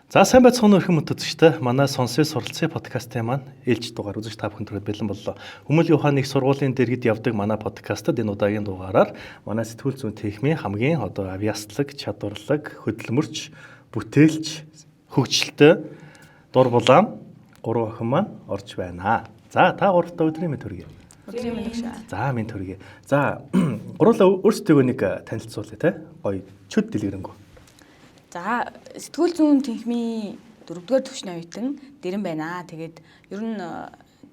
За сайн байцгаана уу их мэд үзэгчтэй. Манай Сонсё суралцсан подкастын маань ээлж дугаар үзэж та бүхэнд бэлэн боллоо. Хүмүүлийн ухааны их сургуулийн дэргэд явдаг манай подкастад энэ удаагийн дугаараар манай сэтгүүл зүйн техникийн хамгийн авьяаслаг, чадварлаг, хөдөлмөрч, бүтээлч, хөгжилтэй дур булаам 3 охин маань орж байна. За та гуравтаа өдрийн мэнд хүргэе. Өдрийн мэнд өгшөө. За мэнд хүргэе. За гурлаа өөрсдөө нэг танилцуулъя те. Гоё чөд дэлгэрэнгүй. За сэтгүүл зүүн техникийн 4-р түвшний оюутан Дэрэм байна. Тэгээд ер нь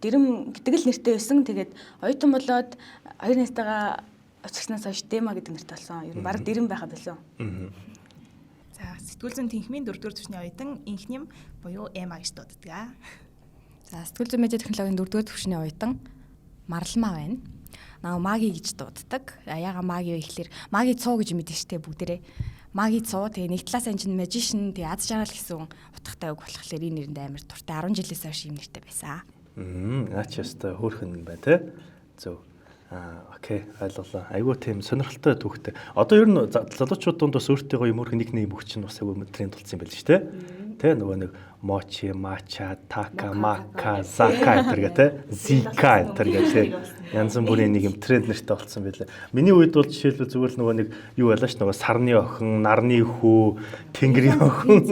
Дэрэм гэдэг л нэртэй байсан. Тэгээд оюутан болоод хоёр найзтайгаа очихснаас хойш Дэма гэдэг нэртэй болсон. Ер нь баг Дэрэм байхад болсон. За сэтгүүл зүйн техникийн 4-р түвшний оюутан инхнэм буюу Эма гэж дууддаг. За сэтгүүл зүйн медиа технологийн 4-р түвшний оюутан Марлмаа байна. Наа маги гэж дууддаг. Яга маги вэ гэхэлэр маги цуу гэж мэдэн штэ бүгдээрээ. Маги цуу тэгээ нэг талаас энэ чинь magician тэгээ аз жаргал гэсэн утгатай үг болохоор энэ нэрэнд амар туртай 10 жилээс хойш юм нэртэй байсан. Наач яста хөөрхөн бай тээ. Зөв. Окей, ойлголоо. Айгуу тийм сонирхолтой түүхтэй. Одоо ер нь залуучууд донд бас өөртөө юм хөөрхөн нэг өгч нь бас айгуу тренд болсон юм байл шүү дээ. Тэ нөгөө нэг мочи, мача, така, мака, зака гэдэг тэ. Зика гэдэг тэ. Янз бүрийн нэг юм тренд нэртэй болсон байлаа. Миний үед бол жишээлбэл зүгээр л нөгөө нэг юу байлаа ш нөгөө сарны охин, нарны хүү, тэнгэрийн охин.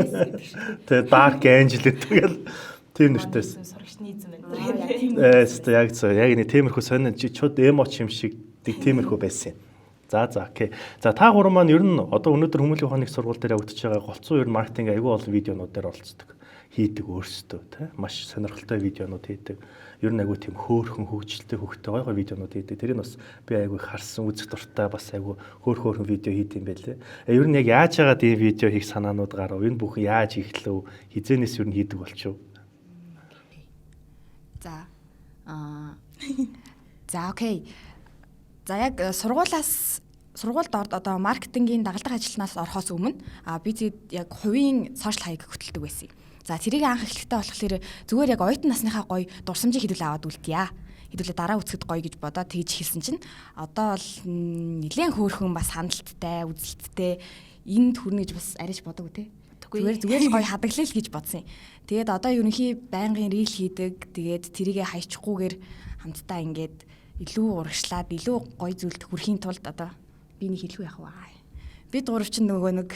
Тэ dark angel гэдэг тийм нэртэйс. Сурагчнизм байна. Яг зөв. Яг нэг тиймэрхүү сонин чууд эмоч юм шиг тиймэрхүү байсан юм. За окей. За та гурав маань ер нь одоо өнөөдөр хүмүүлийн ухааны сургууль дээр явагдаж байгаа голцоо ер нь маркетинг аягүй олон видеонууд дээр оролцдог. Хийдэг өөрсдөө тий. Маш сонирхолтой видеонууд хийдэг. Ер нь аягүй тийм хөөрхөн хөгжилтэй хөгтэй гой видеонууд хийдэг. Тэрийг бас би аягүй харсан үзэх дуртай бас аягүй хөөрхөн видео хийд юм байлээ. Ер нь яг яаж яагаад ийм видео хийх санаанууд гарав? Энэ бүхэн яаж ихлэв? Хизэнээс ер нь хийдэг болчихов? За окей. За яг сургуульд одоо маркетингийн дагалдах ажилтнаас орохоос өмнө би яг хувийн сошиал хаяг хөтэлдэг байсан. За тэрийг анх эхлэхдээ болохоор зүгээр яг оюутан насныхаа гоё дурсамжийг хэдүүлээ аваад үлдъя. Хэдүүлээ дараа үсгэд гоё гэж бодоод тэгж хэлсэн чинь одоо бол нэлээд хөөрхөн бас хандлттай, үзэлттэй энд хүрнэ гэж бас арайж бодоагүй те. Зүгээр л гоё хадгалъя л гэж бодсон юм. Тэгээд одоо ерөнхий байнгын рил хийдэг. Тэгээд тэрийгэ хайчихгүйгээр хамтдаа ингээд илүү урагшлаад илүү гоё зүйлд хүрэхийн тулд одоо би нэг хэлгүй яах вэ? Бид гурав чинь нөгөө нэг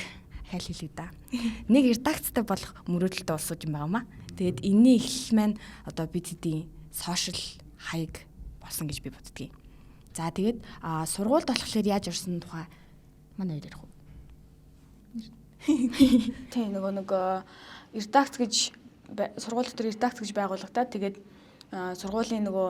хайл хэлээ да. Нэг редакцтай болох мөрөөдөлтөд олсууж юм байгаа маа. Тэгээд энэний эхлэл маань одоо бид хэдийн сошиал хаяг болсон гэж би боддгийг. За тэгээд сургуульд болохоор яаж орсон тухай манай хоёр ярих уу? Тийм нэг редакц гэж сургууль дотор редакц гэж байгууллагатай. Тэгээд сургуулийн нөгөө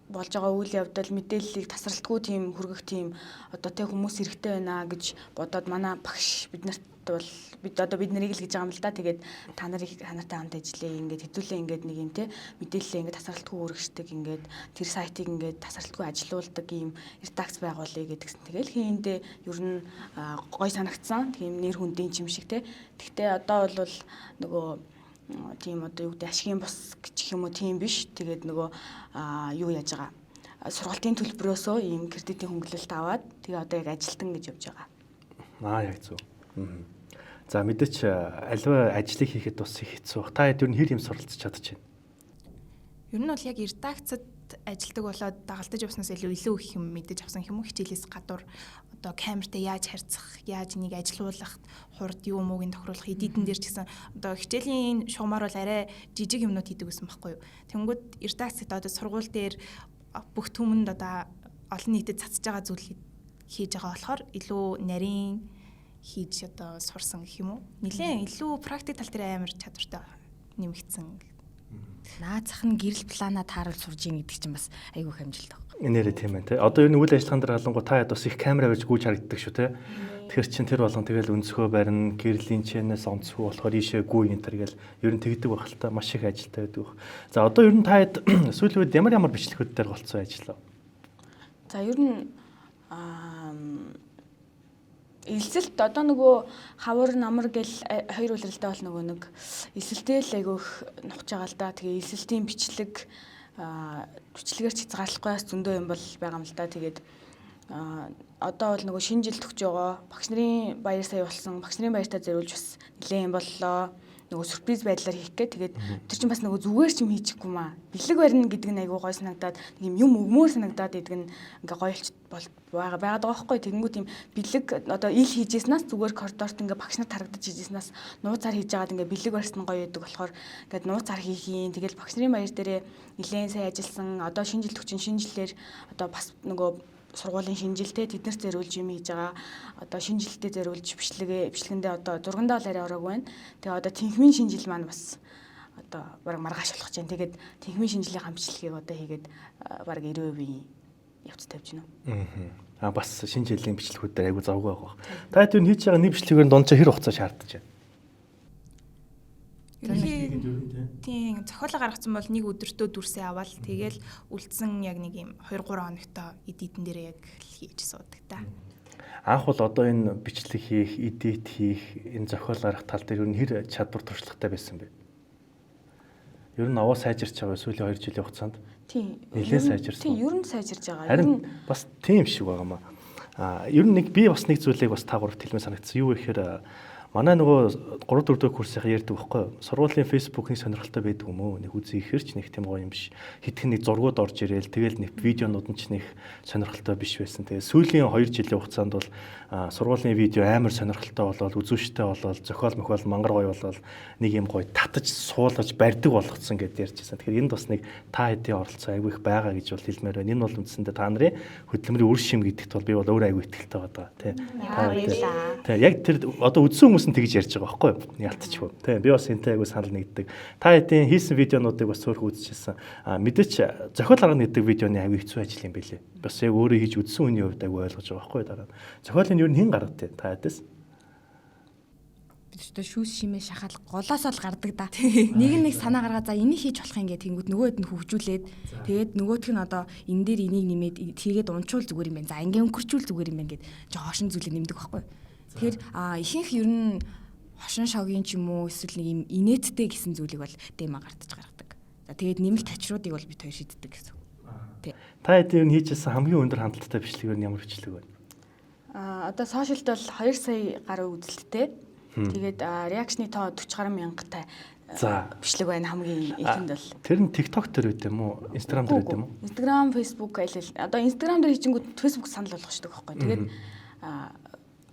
болж байгаа үйл явдал мэдээллийг тасралтгүй тийм хүргэх тийм одоо тэг хүмүүс хэрэгтэй байна гэж бодоод манай багш биднэрт бол бид нарыг л гэж байгаа юм л да. Тэгээд та нартай хамт ажиллая ингээд хэдүүлээ ингээд нэг юм те мэдээлэлээ ингээд тасралтгүй хүргэждэг ингээд тэр сайтыг ингээд тасралтгүй ажилуулдаг ийм редакц байгуулъя гэдгсэн. Тэгэл хийндээ ер нь гой санагдсан. Тийм нэр хүндийн юм шиг те. Гэхдээ одоо бол нөгөө тийм одоо юу гэдэг ашигын бус гэх юм уу тийм биш. Тэгээд нөгөө юу яаж байгаа сургалтын төлбөрөөсөө ийм кредитийн хөнгөлөлт аваад тэгээ одоо яг ажилтан гэж явж байгаа. Яг зөв. За мэдээч аливаа ажлыг хийхэд бас их хэцүү. Та хэд ер нь хэр юм суралцж чадчихэв? Ер нь бол яг редакцад ажилдаг болоод дагалдаж явснаас илүү их юм мэдэж авсан юм уу хичээлээс гадуур одоо камертай яаж харьцах, яаж нэг ажилуулах, хурд юу муугийн тохируулах эдитэн дээр ч гэсэн одоо хичээлийн шугамар бол арай жижиг юмнууд хийдэг гэсэн байхгүй юу. Тэнгүүд редакцад одоо сургууль дээр бүх түмэнд одоо олон нийтэд цацж байгаа зүйл хийж байгаа болохоор илүү нарийн хийж одоо сурсан гэх юм уу. Нилээн илүү практик тал дээр амар чадвартай нэмэгдсэн. Наацх нь гэрэл планаа тааруул сурж ийн гэдэг чинь бас айгүй хэмжилт баг. Нэрээ тийм ээ те. Одоо ер нь үйл ажиллагаан дээр халангуй та хэд бас их камера байж гүйж харагддаг шүү те. Тэгэхээр чин тэр болгон тэгэл өнцгөө барина, гэрлийн чэнээс онцгой болохоор ийшээ гүй энэ төр гэл ер нь тэгдэг байх л та маш их ажилтай байдаг. За одоо ер нь та хэд сүүлийн үед ямар бичлэгүүд дээр голцоо ажиллаа? За ер нь элсэлт одоо нөгөө хавар намар гэл хоёр улиралтай бол нөгөө нэг элсэлтэл айгүйх нухаж байгаа л да. Тэгээ элсэлтийн бичлэгээр ч хязгаарлахгүй бас зөндөө юм бол байгаа юм л да. Тэгээд Одоо бол нөгөө шинэ жил төгж байгаа. Багш нарын баяр сая болсон. Багш нарын баяртаа зориулж бас нэлээд юм боллоо. Нөгөө сюрприз байдлаар хийх гээ. Тэгээд тэр чинь бас нөгөө зүгээр ч юм хийчихгүй маа. Бэлэг барина гэдэг нь айгүй гой санагдаад нэг юм өгмөр санагдаад идэг нь ингээ гоёлч байгаад байгаа байхгүй. Тэгэнгүүт юм бэлэг одоо ил хийжсэнээс зүгээр коридорт ингээ багш нар тарагдаж хийжсэнээс нууцаар хийж байгаад ингээ бэлэг барьсан нь гоё идэг болохоор ингээд нууцаар хийхийн. Тэгэл багш нарын баяр дээрээ нэлээд сайн ажилласан. Одоо шинэ жил төгчин шинэ жилээр одоо бас нөгөө сургуулийн шинжилтэй тэднэрт зориулж юм хийж байгаа. Одоо шинжилтэд зориулж бичлэгэндээ одоо зургандаа бол арай ороогүй байна. Тэгээ одоо тэнхмийн шинжил маань бас одоо баг маргааш болох гэж байна. Тэгээд тэнхмийн шинжилгээ хамтчилгээг одоо хийгээд баг 90% явц тавьж байна. Бас шинэ жилийн бичлэгүүд дээр айгүй завгүй байгаа. Та хэд юу хийж байгаа нэг бичлэгээр дунд хэр хугацаа шаардаж байна? Тийм зохиолоо гаргацсан бол нэг өдөртөө дүрсээ аваад тэгэл үлдсэн яг нэг юм 2-3 хоногтой эдитэн дээр яг хийж суудаг та. Анх бол одоо энэ бичлэг хийх, эдит хийх, энэ зохиол гаргах тал дээр юу хэр чадвар туршлагатай байсан бэ? Ер нь аваа сайжирч байгаа сүүлийн 2 жилийн хугацаанд. Тийм. Нэлээд сайжирсан. Тийм, ер нь сайжирж байгаа. Харин бас тийм шиг байгаамаа. Ер нь би бас нэг зүйлийг бас та гуравт хэлмээр санагдсан. Юу гэхээр манай нөгөө 3 4 дугаар курсынхаа ярьдаг байхгүй юу? Сургуулийн фэйсбүүкийн сонирхолтой байдаг юм уу? Нэг үзий ихэрч нэг тийм гоё юм биш. Хитгэн нэг зургууд орж ирээл тэгэл нэг видеонууд нь ч нэг сонирхолтой биш байсан. Тэгээ сүүлийн 2 жилийн хугацаанд бол сургуулийн видео амар сонирхолтой болоод үзүүштэй болоод зохиол мохиол мангар гоё болоод нэг юм гоё татаж суулгаж барьдаг болгоцсон гэдээ ярьжсэн. Тэгэхээр энд бас нэг та хэдийн оролцоо айгүй их байгаа гэж бол хэлмээр байна. Энэ бол үндсэндээ та нарын хөдөлмөрийн үр шим гэдэгт бол би бол өөр айгүй ихтэй байгаа тий. Тий яг тэр одоо үзсэн хүмүүс нь тэгж ярьж байгаа байхгүй юу? Ялтчихгүй. Тий би бас энтэй айгүй санал нэгдэг. Та хэдийн хийсэн видеонуудыг бас цөөрх үзчихсэн. Мэдээч зохиол гаргана гэдэг видеоны айгүй хэцүү ажил юм байлээ. Бас яг өөрөө хийж үзсэн хүний хувьд айгүй ойлгож байгаа байхгүй юу дараа. Зохиолын юу хэн гаргадээ та хэдээс? Бид ч шүүс шимээ шахаад голоос л гардаг да. Нэг санаа гаргаад за энийг хийж болох юм гэдэг тэнгүүд нөгөөд нь хөгжүүлээд тэгээд нөгөөх нь одоо энэ дээр энийг нэмээд тийгээд унчуул зүгээр юм байна. За ингээ өнгөрчүүл зүгээр юм байна гэд жоохон зүйлээ нэмдэг байхгүй. Тэгэхээр ихэнх ер нь хошин шогийн ч юм уу эсвэл нэг юм инээдтэй гэсэн зүйлийг бол дэмэ гартаж гаргадаг. За тэгээд нэмэлт тачруудыг бол бид хоёр шийддэг гэсэн. Та хэд юу хийжсэн хамгийн өндөр хандлттай бичлэг нь ямар бичлэг вэ? Одоо сошиалд бол 2 сая гаруй үзэлттэй. Тэгээд реакшны тоо 40 гаруй мянгатай бичлэг байна хамгийн ихэнд бол. Тэр нь TikTok дээр байт юм уу? Instagram дээр байт юм уу? Instagram, Facebook одоо Instagram дээр хийчихэнгүүт Facebook санал болгочдөг байхгүй. Тэгээд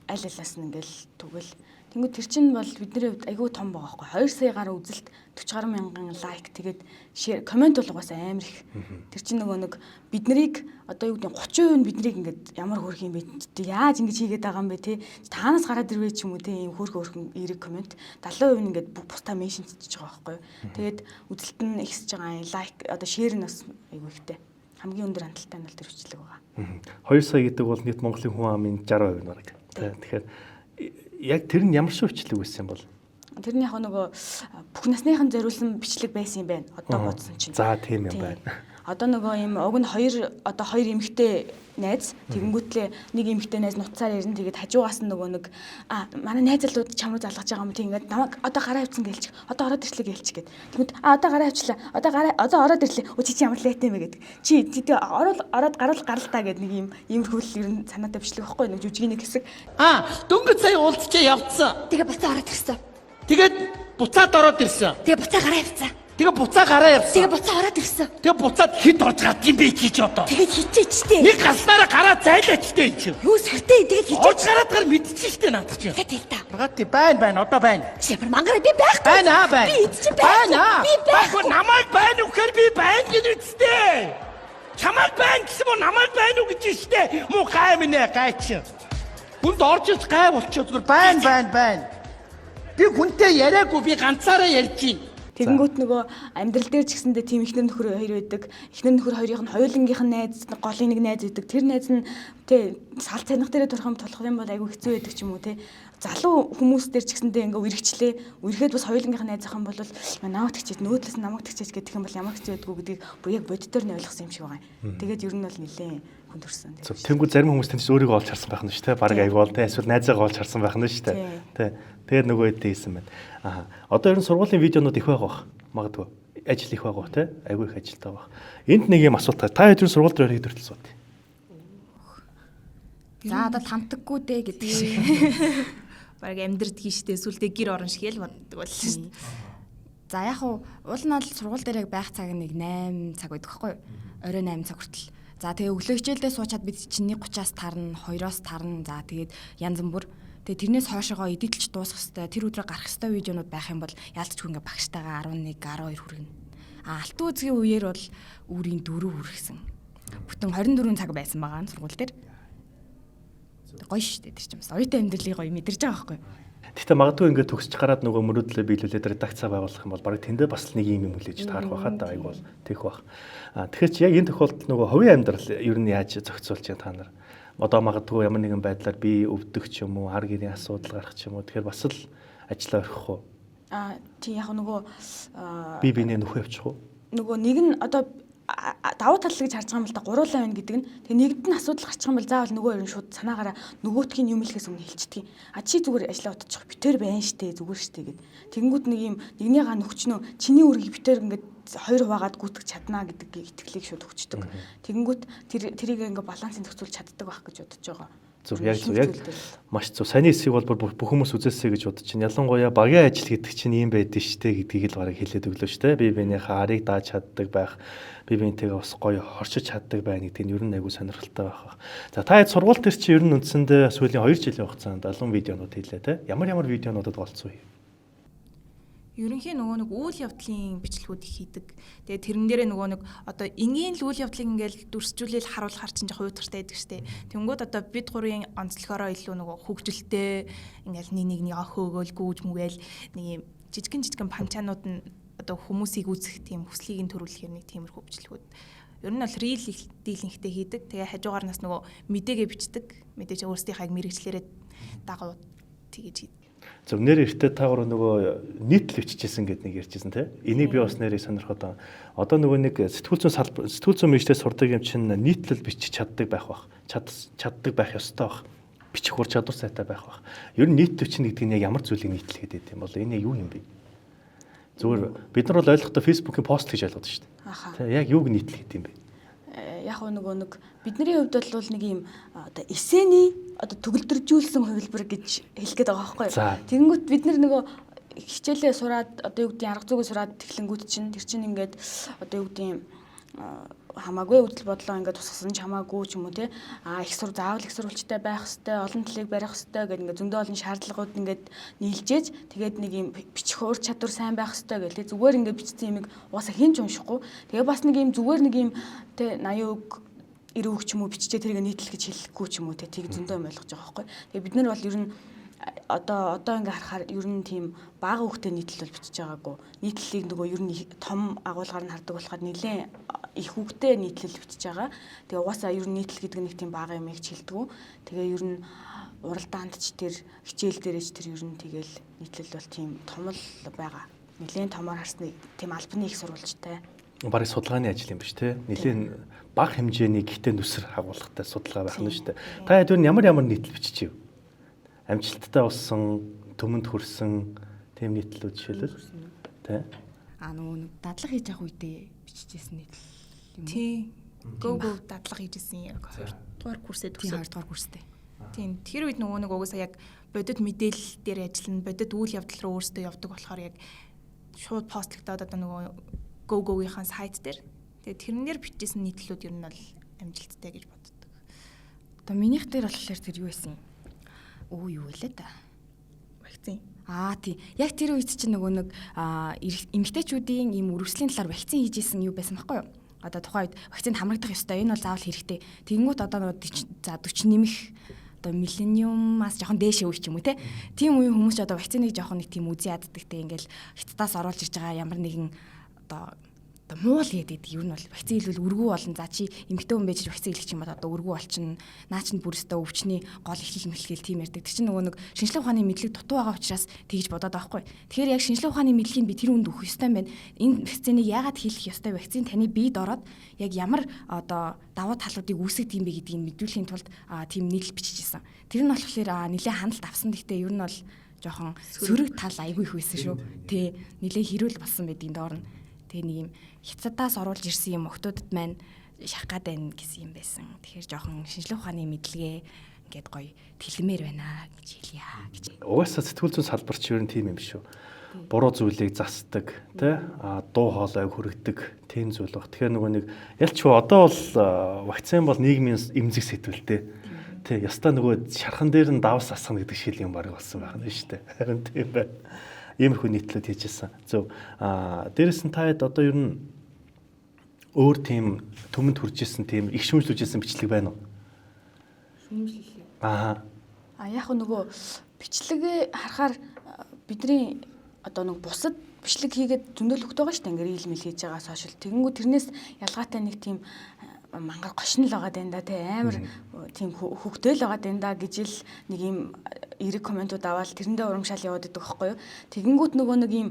аль алаас нь ингээл түгэл. Тэнгүүд тэр чинь бол бидний хувьд айгүй том байгаа байхгүй. 2 сая гаруй үзэлт 40 гаруй мянган лайк тэгээд шеэр комент бол угаасаа амар их. Тэр чинь нөгөө нэг биднийг одоо юу гэдэг 30% нь биднийг ингээд ямар хөрх юм бэ? Яаж ингэж хийгээд байгаа юм бэ те? Таанаас гараад ирвэ ч юм уу те ийм хөрхөн эерэг комент 70% нь ингээд бусдаа меншн хийж байгаа байхгүй. Тэгээд үзэлт нь ихсэж байгаа лайк одоо шеэр нь бас айгүй ихтэй. Хамгийн өндөр хандлттай нь бол тэр бичлэг байгаа. 2 сая гэдэг бол нийт Монголын хүн амын 60% нь баг. Тэгэхээр яг тэр нь ямар шиг бичлэг байсан бол? Тэр нь яг нөгөө бүх насныхан зориулсан бичлэг байсан юм байна. Одоо бодсон чинь. За тийм юм байна. Одоо нөгөө юм уг нь хоёр эмэгтэй найз тэгэнгүүтлээ нэг эмэгтэй найз нуцаар ирнэ тэгээд хажуугаас нь нөгөө нэг манай найзлууд чамруу залгаж байгаа юм тийм ингээд намайг одоо гараа авцсан гэлчих. Одоо ороод ирлээ гэлчих гээд. Тэгмэд одоо гараа авчлаа. Одоо ороод ирлээ. Чи ямар лайт юм бэ гээд. Чи ороод гаралтаа гээд нэг юм иймэрхүүл ер нь санаатай бичлэг байхгүй нэг жүжигний хэсэг. Дөнгөж сая уулзчаа явцсан. Тэгээ буцаа ороод ирсэн. Тэгээд буцаад ороод ирсэн. Тэгээ буцаа гараа явцсан. Тэгээ буцаа гараа явсан. Тэгээ буцаа ороод ирсэн. Тэгээ буцаад хэд орж гад юм бэ чи одоо? Тэгээ хичээчтэй. Нэг гаснараа гараа зайлаачтэй чи. Юу сөртэй тэгээ хичээч. Орж гараад гар мэдчихжтэй надад чи. Тэгэл та. Маргаати байна одоо байна. Шипер мангара би байхгүй. Байна. Би эцэг байна. Би байхгүй. Намайг байна үхээр би байна гэж үсттэй. Чамайг байна гэсэн мө намайг байна уу гэж үсттэй. Муу гай минь гайч. Хүнд орж ич гай болчихоо зүгээр байна. Би хүнтэй яриаггүй би ганцаараа ярьж байна. Тэгэнгүүт нөгөө амьдрал дээр ч гэсэндээ тийм ихнэр нөхөр хоёр байдаг. Ихнэр нөхөр хоёрын хоёулангийнх нь найз голын нэг найз байдаг. Тэр найз нь тэ сал цанах дээрээ турах юм бол айгүй хэцүү байдаг ч юм уу те. Залуу хүмүүс дээр ч гэсэндээ ингээ үргэлжлээ. Үргэлжлээд бас хоёулангийнх нь найз ах юм бол намайг тэгчээд нөөдлөөс намайг тэгчээж гэдэг юм бол ямар хэцүү байдгүй гэдгийг бүр яг боддоор нь ойлгосон юм шиг байгаа. Тэгээд ер нь бол нэлээд хүндөрсөн. Тэнгүү зарим хүмүүс тэнд өөрийгөө олж харсан байх нь шүү дээ. Бараг айгүй бол тэ эсвэл найзаагаа олж харсан байх нь шүү дээ. Тэ. Тэгээд нөгөө хэд хийсэн байна. Одоо ер нь сургуулийн видеонууд их байгаа бах. Магадгүй ажил их байгаа те. Айгүй их ажилтай баг. Энд нэг юм асуулт. Та хэд сургууль дээр хэд хүртэл сууд? За одоо тамтаггүй дээ гэдэг шиг. Бараг амьдрд хийштэй сүлдээ гэр орон шиг л боддог бол шүү дээ. За яг уул нь бол сургууль дээр яг байх цаг нэг 8 цаг байдаг байхгүй юу? Орой 8 цаг хүртэл. За тэгээ өглөө хичээлдээ суучаад бид чинь 1:30-аас тарна, 2-оос тарна. За тэгээд янз бүр. Тэгээ тэрнээс хойшоогоо эдитэлж дуусгах хэвээр тэр өдрөө гарах хэвээр видеонууд байх юм бол яалтчгүй ингээ багштайгаа 11, 12 хүргэнэ. Алтан үзгийн үеэр бол үүрийн 4 хүргэсэн. Бүтэн 24 цаг байсан байгаа сургууль дээр. Гоё шүү дээ тэр чинь бас оюутан амьдралыг гоё мэдэрж байгаа байхгүй юу? Гэхдээ магадгүй ингээд төгсөж гараад нөгөө мөрөөдлөө биелүүлээд редакцаа байгуулах юм бол баг тэндээ бас нэг юм хүлээж таарах байхад айг бол тэгэх бах. Тэгэхээр чи яг энэ тохиолдолд нөгөө хувийн амьдрал ер нь яаж зохицуулж байгаа та нар? Одоо магадгүй ямар нэгэн байдлаар би өвдөх ч юм уу, хар гэрийн асуудал гарах ч юм уу. Тэгэхээр бас л ажиллаа орхих уу? Тийм яг нөгөө би бинээ нөхөө явчих уу? Нөгөө нэг нь одоо давуу тал гэж харж байгаа юм л да гуруулаа байна гэдэг нь. Тэгээ нэгд нь асуудал гарчих юм бол заавал нөгөө ер нь шууд санаагаараа нөгөөтгийн юм хэлэхээс өмнө хэлчихдэг. Чи зүгээр ажиллаа утчих битэр байна штэ зүгээр штэ гэд. Тэгэнгүүт нэг юм нэгнийгаа нөхчнөө чиний үргийг битэр ингээд 2 хуваагаад гүйтгэж чаднаа гэдэг итгэлийг шууд өгчдөг. Тэгэнгүүт тэрийг ингээд балансыг зохицуулж чаддаг байх гэж бодож байгаа. Зөв яг маш зөв. Сайн хэсгийг бол бүх хүмүүс үзээсэй гэж бодож чинь. Ялангуяа багийн ажил гэдэг чинь ийм байдэн штэ гэдгийг л барыг хэлээд өглөө штэ. Би биенийхээ харыг дааж чаддаг байх. Би биентэйгээ бас гоё хорчиж чаддаг байх гэдэг нь ер нь айгүй сонирхолтой байх. За та хэд сургууль төр чи ер нь үндсэндээ сүүлийн 2 жилийн хугацаанд олон видеонууд хийлээ те. Ямар видеонуудад голцсон юм? Ерөнхийн нөгөө нэг үйл явдлын бичлэгүүд их хийдэг. Тэгээ тэрэн дээрээ нөгөө нэг одоо энгийн л үйл явдлыг ингээл дүрсжүүлэл харуулахар чинь жоохон уйтгартай байдаг штэ. Тэнгүүд одоо бид гурийн онцлогоороо илүү нөгөө хөгжилтэй ингээл нэг хөөгөөл гүүж мүгээл нэг юм жижигэн панчаанууд нь одоо хүмүүсийг үзэх тийм хүслийг нь төрүүлэхээр нэг тиймэрхүү бичлэгүүд. Ер нь бол рил дийлэнхтэй хийдэг. Тэгээ хажуугаар нас нөгөө мэдээгээ бичдэг. Мэдээж өөрсдийнхээ мэрэгчлэрээ дагуу тэгэж хийдэг. Зөвнөр эртээ та гурав нөгөө нийтлэл бичижсэн гэдэг нэг ярьжсэн те. Энийг би бас нэрийг сонирхоод одоо нөгөө нэг сэтгүүл зүйн мэдлэгтээ сурдаг юм чинь нийтлэл бичиж чаддаг байх бах. Чаддаг байх ёстой бах. Бичих ур чадвар сайтай байх бах. Ер нь нийтлэл чинь гэдэг нь яг ямар зүйлийг нийтлэл гэдэг юм бол энэ юу юм бэ? Зүгээр бид нар бол ойлгохдоо Facebook-ийн пост гэж ойлгоод шүү дээ. Тэ яг юуг нийтлэл гэдэг юм бэ? Яг нөгөө нэг бидний хувьд бол нэг юм одоо эсэний одоо төгөлдржүүлсэн хувилбар гэж хэлэх гээд байгаа байхгүй юу. Тэгэнгүүт бид нөгөө хичээлээ сураад одоо юу гэдэг арга зүгээ сураад тэглэнгүүт чинь тэр чинь ингээд одоо юу гэдэг хамаагүй үдэл бодлоо ингээд тусгасан ч хамаагүй ч юм уу те их сур заавал их сурвалжтай байх хэвээр олон талыг барих хэвээр гэдэг ингээд зөндөө олон шаардлагууд ингээд нийлжээж тэгээд нэг юм бичих ур чадвар сайн байх хэвээр гэл те зүгээр ингээд бичсэн юмыг угаасаа хэн ч уншихгүй тэгээ бас нэг юм зүгээр нэг юм те 80 үг 90 үг ч юм уу биччихээ тэрийг нийтлэл гэж хэлэхгүй ч юм уу те тийг зөндөө юм ойлгож байгаа байхгүй тэгээ бид нар бол ер нь одоо ингээ харахаар ер нь тийм бага хөвгтэй нийтлэл бол бичиж байгаагүй. Нийтлэлийг нөгөө ер нь том агуулгаар нь хардаг болохоор нэлээд их хөвгтэй нийтлэл бичиж байгаа. Тэгээ угаасаа ер нь нийтлэл гэдэг нэг тийм бага юм их хэлдэг. Тэгээ ер нь уралдаанд ч тэр хичээл дээрээ ч тэр ер нь тэгэл нийтлэл бол тийм том л байгаа. Нэлээд томоор харсны тийм албаны их сурвалжтай. Барыг судалгааны ажил юм биш те. Нэлээд бага хэмжээний гихтэн нүсэр агуулгатай судалгаа байх нь шүү дээ. Та хэд ямар нийтлэл бичиж юу? Амжилттай болсон, төмөнд хүрсэн тийм нийтлүүд жишээлбэл тий. Нөгөө дадлага хийж явах үедээ бичижсэн нийтлэл юм. Тий. Go дадлага хийжсэн яг 2 дугаар курсээ төгсөө 2 дугаар курстэй. Тийм. Тэр үед нөгөө нэг угаасаа яг бодит мэдээлэл дээр ажиллана, бодит үйл явдал руу өөрсдөө явдаг болохоор яг шууд постлогдоод одоо нөгөө Go-гийн сайт дээр. Тэгээ тэрнээр бичижсэн нийтлүүд ер нь бол амжилттай гэж боддог. Одоо минийх дээр болохоор тэр юу байсан юм? Юу вэ та? Вакцин. Тийм. Яг тэр үед чинь нөгөө нэг эмэгтэйчүүдийн ийм үргэлжлэлийн талаар вакцин хийжсэн юу байсан байхгүй юу? Одоо тухайн үед вакцинд хамрагдах ёстой. Энэ бол заавал хэрэгтэй. Тэгэнгүүт одоо нөгөө 40 нэмэх одоо миллениумаас жоохон дээшээ үе ч юм уу те. Тийм үеийн хүмүүс ч одоо вакциныг жоохон нэг тийм үзий яддаг те. Ингээл хятадаас оруулж ирж байгаа ямар нэгэн одоо муул гэдэг ер нь бол вакцин хэлбэл өргүү болон за чи эмэгтэй хүн байж вакцин хэлчих юм бол одоо өргүү болчихно наа чин бүрстэ өвчний гол эхлэл мэхлэл тийм ярьдаг. Тэр чинь нөгөө нэг шинжлэх ухааны мэдлэг дутуу байгаа учраас тэгж бодоод байгаа хгүй. Тэгэхээр яг шинжлэх ухааны мэдлэгийг би тэр үнд өгөх ёстой юм байна. Энэ вакциныг яагаад хэлэх ёстой? Вакцин таны биед ороод яг ямар одоо давуу талуудыг үүсгэж юм бэ гэдгийг мэдүүлэхийн тулд тийм нийтлэл бичижсэн. Тэр нь болохоор нэлээд хяналт авсан. Гэхдээ ер нь бол жоохон сөрөг тал айгүй их байсан шүү. Тэ нэлээд хэрүүл болсон байдгийн доор нь. Тэгээ нэг юм хятадаас оруулж ирсэн юм охтуудад маань шах гад байна гэсэн юм байсан. Тэгэхээр жоохон шинжлэх ухааны мэдлэгээ гэд гоё тэлгмээр байна гэж хэлье гэж. Угаасаа сэтгүүл зүйн салбар ч ер нь тийм юм шүү. Буруу зүйлийг засдаг, тий? Дуу хоолойг хүргэдэг, тийм зүйл баг. Тэгэхээр нөгөө нэг ялчгүй одоо бол вакцин бол нийгмийн эмзэг сэтгүүлтэй. Тий, ястаа нөгөө шархан дээр нь давс асгана гэдэг шил юм баг болсон байх нь шүү дээ. Харин тийм байна. Иймэрхүү нийтлүүд хийжсэн. Зөв. Дээрээс нь таад одоо ер нь өөр тийм төмөнд хүрж исэн тийм их шүүмжлүүлжсэн бичлэг байна уу? Шүүмжлэлээ. Яг нөгөө бичлэгээ харахаар бидний одоо нэг бусад бичлэг хийгээд зөндөл хөхт байгаа шүү дээ. Ингээ рийл мэл хийж байгаа сошиал. Тэгэнгүүт тэрнээс ялгаатай нэг тийм мангар гошнол байгаа даа те амар тийм хөвгтэй л байгаа даа гэж л нэг юм эрэг комментууд аваад тэрэндээ урамшаал яваад идэх байхгүй юу. Тэгэнгүүт нөгөө нэг юм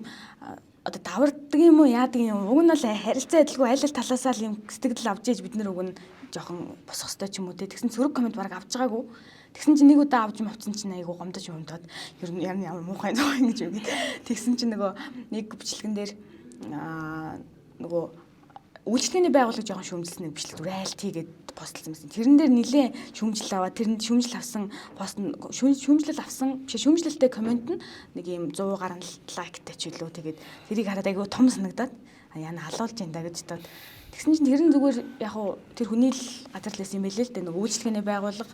одоо давардаг юм уу яадаг юм уг нь бол харилцаа адилгүй аль аль талаасаа л юм сэтгэл авч ийж бид нар уг нь жоохон босох хөстэй ч юм уу те тэгсэн цөрөг коммент баг авч байгаагүй. Тэгсэн чинь нэг удаа авч мовцсон чинь айгу гомдож юмдаад ер нь ямар муухай зоо ингэж үгүй. Тэгсэн чинь нөгөө нэг бичлэгэн дээр нөгөө үйлчлэгээний байгууллага жоохон шүүмжилсэн нэг бичлэг райлт хийгээд постлсан байсан. Тэрэн дээр нилээн шүүмжил аваад тэрэнд шүүмжил авсан пост нь шүүмжлэл авсан биш шүүмжлэлтэй коммент нь нэг юм 100 гаруй лайктай ч үлээ. Тэгээд тэрийг хараад айгу том санагдаад яна халуулж юм да гэж бодоод тэгсэн чинь тэр нь зүгээр яг хуу тэр хүний л газар л байсан юм байлээ л дээ. Нөгөө үйлчлэгээний байгууллага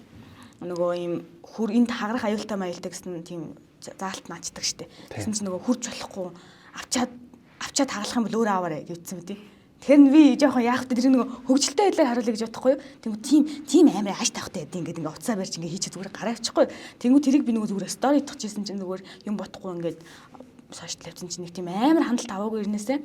нөгөө юм хүр энд хагарах аюултай маяултай гэсэн тийм заалт наачдаг штеп. Тэгсэн чинь нөгөө хурж болохгүй авчаад хагалах юм бол өөрөө аваарэ гэвчихсэн мэт. Тэгэхээр би жоохон яах вэ тэр нөгөө хөгжилтэй байдлаар харуулъя гэж бодохгүй юу. Тэнгүү тийм амар ааш тавхтай байд ингээд уцаа барьж ингээд хийчих зүгээр гараа авчихгүй. Тэнгүү тэрийг би нөгөө зүгээр стори тохижсэн чинь зүгээр юм бодохгүй ингээд сошиал тавьсан чинь нэг тийм амар хандлт аваагүй ирнээсээ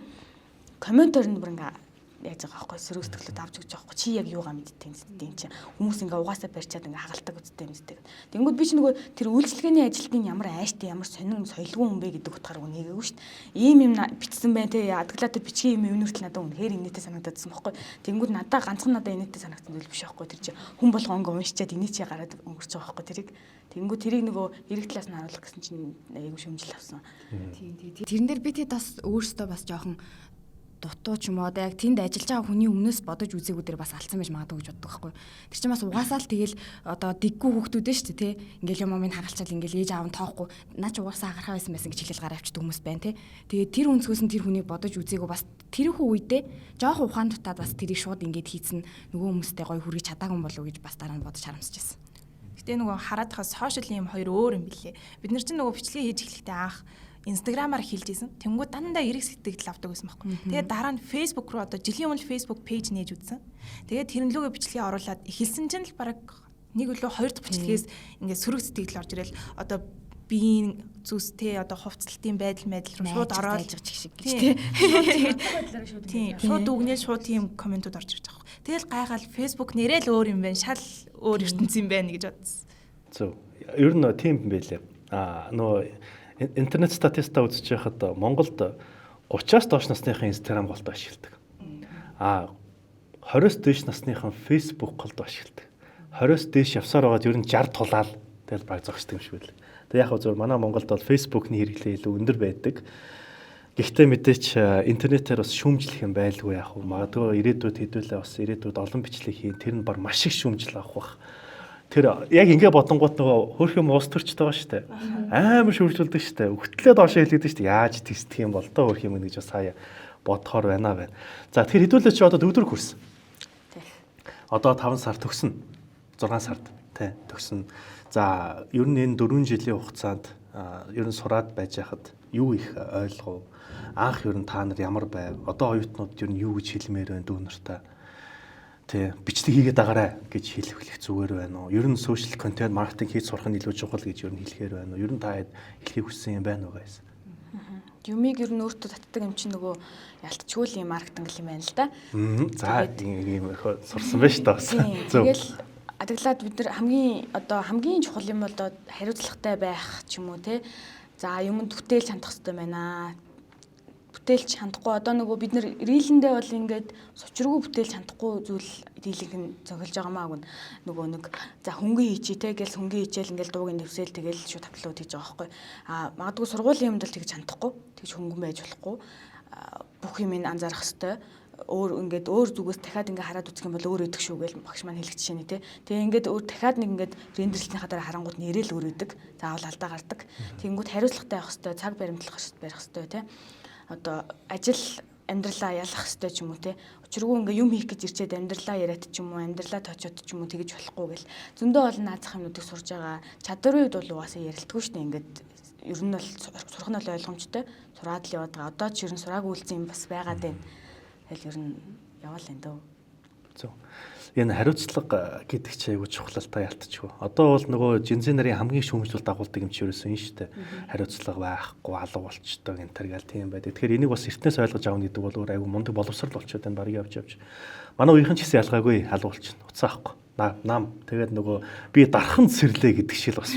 комментор нь бүр ингээд яаж байгаа байхгүй сөрөг сэтгэлд авч өгч байгаа байхгүй чи яг юугаа мэдтiin юм чи хүмүүс ингээ угаасаа барьчаад ингээ хагалдаг үсттэй мэддэг. Тэнгүүд би чи нөгөө тэр үйлчлэгээний ажилтны ямар ааштай ямар сонин соёлгүй хүн бэ гэдэг утгаар нэгээгүй шүү дээ. Ийм юм бичсэн байна те адглаатад бичгийн юм өнөртөл надад үнэхээр инээтэй санагдадсан байхгүй. Тэнгүүд надад ганцхан надад инээтэй санагдсан зүйл биш байхгүй. Тэр чи хүн болгоо ингээ уншичаад инээ чи гараад өнгөрч байгаа байхгүй тэрийг. Тэнгүүд тэрийг нөгөө эрэг талаас нь харуулах гэсэн чинь айгүй шөмжил авсан. Тийм. Тэрэн дээр би тэд бас өөрөөсөө бас жоохон дутуу ч юм уу яг тэнд ажиллаж байгаа хүний өмнөөс бодож үзээгүй дээр бас алдсан байж магадгүй гэж боддог байхгүй. Тэр чинь бас угаасаа л тэгэл одоо диггүй хүүхдүүд дээ шүү дээ тий. Ингээл юм минь хагалчаал ингээл ээж аав нь тоохгүй наач угаасаа агархаа байсан гэж хэлэл гараа авчдаг хүмүүс байна тий. Тэгээд тэр өнцгөөс нь тэр хүнийг бодож үзээгүй бас тэрхүү үедээ жоохон ухаан дутаад бас тэрийг шууд ингээд хийцэн нөгөө хүмүүстэй гоё хүргэж чадаагүй юм болов уу гэж бас дараа нь бодож харамсаж байсан. Гэтэ нөгөө хараад байгаа сошиал юм хоёр өөр юм билээ. Бид нар чинь нөгөө бичлэгээ хийж эхлэхдээ анх Instagram-аар хэлжсэн. Тэнгүү дандаа эрэг сэтгэл авдаг байсан байхгүй. Тэгээд дараа нь Facebook руу одоо жилийн өмнө Facebook page нээж үзсэн. Тэгээд тэрэн лүгөө бичлэгээ оруулаад эхэлсэн чинь л бараг нэг өлөө хоёр дахь бичлэгээс ингээд сөрөг сэтгэл орж ирэл одоо биеийн зүстэй одоо хувцлалтын байдал руу шууд ороод шиг гэж тий. Шууд үгнээл шууд тийм комментууд орж ирж байгаа. Тэгэл гайхал Facebook нэрээ л өөр юм байна. Шал өөр ертөнц юм байна гэж бодсон. Зөв. Ер нь тийм юм байлээ. Нөө интернет статистика үзэж байхад Монголд 30-аас доош насныхын Instagram голд ашигладаг. 20-с дээш насныхын Facebook голд ашигладаг. 20-с дээш явсаар байгаад ер нь 60 тулаал тэгэл баг зогсдог юм шиг байлаа. Тэг яг зөв манай Монголд бол Facebook-ны хэрэглээ илүү өндөр байдаг. Гэхдээ мэдээч интернетээр бас шүүмжлэх юм байлгүй яг магадгүй ирээдүйд хэдүүлээ бас ирээдүйд олон бичлэг хийн тэр нь баг маш их шүүмжил авах бах. Тэр яг ингээ бодонгууд нөгөө хөөрхөн уус төрчтэй байгаа шүү дээ. Амар шүүржүүлдэг шүү дээ. Өгтлээ доошоо хэлээд шүү дээ. Яаж тестэх юм бол доо хөөрх юм гэж бас хаяа бодохоор байна. За тэгэхээр хэдүүлээ чи одоо 4 курс. Одоо 5 сар төгснө. 6 сард тий төгснө. За ер нь энэ 4 жилийн хугацаанд ер нь сураад байж хахад юу их ойлгов? Анх ер нь та нар ямар байв? Одоо оюутнууд ер нь юу гэж хэлмээр байна дүү нартаа? Тэ бичлэг хийгээд агараа гэж хэлэх зүгээр байна уу? Ер нь сошиал контент маркетинг хийж сурах нь илүү чухал гэж ер нь хэлэхээр байна уу? Ер нь та хэлхийг хүссэн юм байна уу гэсэн. Юмыг ер нь өөртөө татдаг юм чинь нөгөө ялтчгүй юм маркетинг юм байна л да. За ийм сурсан байж та бас. Тэгэл адаглаад бид нар хамгийн чухал юм бол хариуцлагатай байх ч юм уу те. За юмд бүтээлч хандах хэрэгтэй байна. Бүтээлч хандахгүй одоо нөгөө бид нар рийлэндээ бол ингээд сувчргүй бүтээлч хандахгүй зүйл дийлийг нь зохиолж байгаа маа гүн нөгөө нэг за хөнгөн хийчээ те гэл хөнгөн хийчихэл ингээд дуугийн нэвсэл тэгэл шууд апплод хийж байгаа байхгүй магадгүй сургуулийн юмд л тэгж хандахгүй тэгж хөнгөн байж болохгүй бүх юм ин анзаарах хэрэгтэй өөр зүгээс дахиад ингээ хараад үзэх юм бол өөр өгдөг шүү гэж багш маань хэлэх жишээ нь тий. Тэгээ ингээд өөр дахиад нэг ингээд рендерлийнхаа дараа харангууд нэрэл өөр өгдөг. Заавал алдаа гардаг. Тэгэнгүүт хариуцлагатай байх хэвээр, цаг баримтлах барих хэвээр тий. Одоо ажил амьдралаа ялах хэвээр ч юм уу тий. Учиргүй ингээ юм хийх гэж ирчээд амьдралаа яриад ч юм уу, амьдралаа тоочод ч юм уу тэгэж болохгүй гэл. Зөндөө олон наазах юмнуудыг сурж байгаа. Чадварын үед бол угаасаа ярилдаггүй шүү дээ. Ингээд ер нь бол сурах нь бол ойлгомжтой. Сураад л яваад байгаа. Одоо ч ер нь сураагүй үлдсэн юм бас байгаад байна. Тэгэл ер нь яваал энэ дөө. Зөв. Энэ хариуцлага гэдэг чинь айгүй чухал та ялтчихгүй. Одоо бол нөгөө жинзээ нарын хамгийн шүүмжлэл дагуулдаг юм чи ерөөсөн юм шүү дээ. Хариуцлага байхгүй алга болчтой гэн тэргээл тийм байдаг. Тэгэхээр энийг бас эртнээс ойлгож авах гэдэг бол өөр айгүй мундаг боловсрал болчиход байна баг явж. Манай үеийнхэн ч гэсэн ялгаагүй алга болчихно. Уцаахгүй. Нам тэгээд нөгөө би дархан сэрлээ гэдэг шиг л бас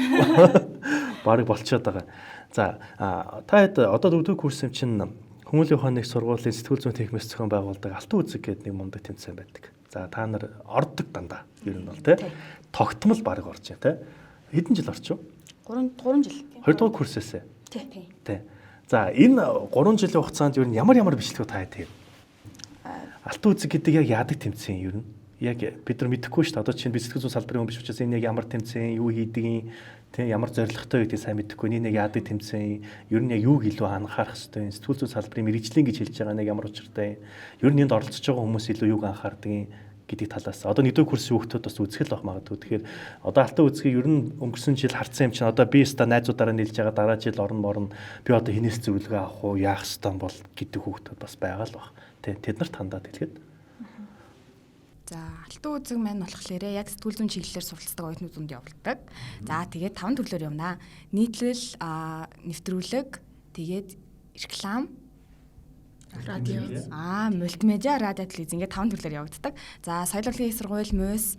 баг болчиход байгаа. За та хэд одоо 4-р курс юм чинь Хүмүүлийн ухааны сургуулийн сэтгүүл зүйн техникс зохион байгуулдаг Алтан үзэг гэдэг нэг мундаг тэмцээн байдаг. За та нар ордог дандаа. Ер нь бол тий. Тогтмол баг орж байна тий. Хэдэн жил орчих вэ? 3 жил. 2 дугаар курсээсээ. Тий. За энэ 3 жилийн хугацаанд ер нь ямар бичлэг та хийв? Алтан үзэг гэдэг яг яадаг тэмцээн ер нь? Яг бид нар мэдэхгүй шүү дээ. Одоо чинь би сэтгүүл зүйн салбарын хүн биш учраас энэ яг ямар тэмцээн, юу хийдгийг, тийм ямар зорилготой гэдгийг сайн мэдэхгүй. Энэ яг яадаг тэмцээн, ер нь яг юуг илүү анхаарах хэрэгтэй. Сэтгүүл зүйн салбарын мэрэгжлийн гэж хэлж байгаа нэг ямар учиртай. Ер нь энд оролцож байгаа хүмүүс илүү юуг анхаардаг гэдэг талаас. Одоо 1-р курсын хүүхдүүд бас үзэх л байх магадгүй. Тэгэхээр одоо Алтан үзгийг ер нь өнгөрсөн жил харсан юм чинь одоо би ста найзуудаараа нийлж байгаа дараа жил орно би одоо хинээс зөвлөгөө авах уу, яах ёстой бол гэдэг хүүхдүүд бас байгаа л баг. Тийм тэд нарт хандаад хэлгээд. За Алтан үзэг маань болохоор яг сэтгүүл зүйн чиглэлээр суралцдаг оюутнууд явуулдаг. За тэгээд 5 төрлөөр явна. Нийтлэл, нэвтрүүлэг, тэгээд реклам, радио, мультимедиа, радио, телевиз ингээд 5 төрлөөр явагддаг. За соёл урлагийн их сургууль, МОС,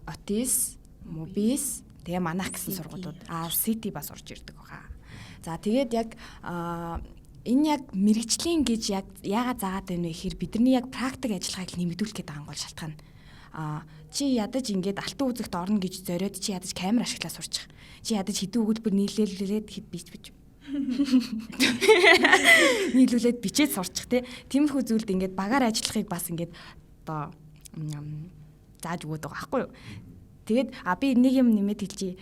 Отис, Мобис, тэгээ Манах гэсэн сургуулиуд, Сити бас орж ирдэг баха. За тэгээд яг энэ яг мэрэгжлийн гэж яг яагаад заагаад байна вэ гэхээр бидний яг практик ажиллагааг нэмэгдүүлэх гэдэг ангуул шалтгаан. Чи ядаж ингээд Алтан үзэгт орно гэж зориод чи ядаж камер ашиглаа сурчих. Чи ядаж хэдэн өгүүлбэр нийлүүлээд бич. Нийлүүлээд бичээд сурчих те. Тиймэрхүү зүйлд ингээд багаар ажиллахыг бас ингээд одоо зааж өгöd байгаа байхгүй юу. Тэгээд би нэг юм нэмээд хэлчихье.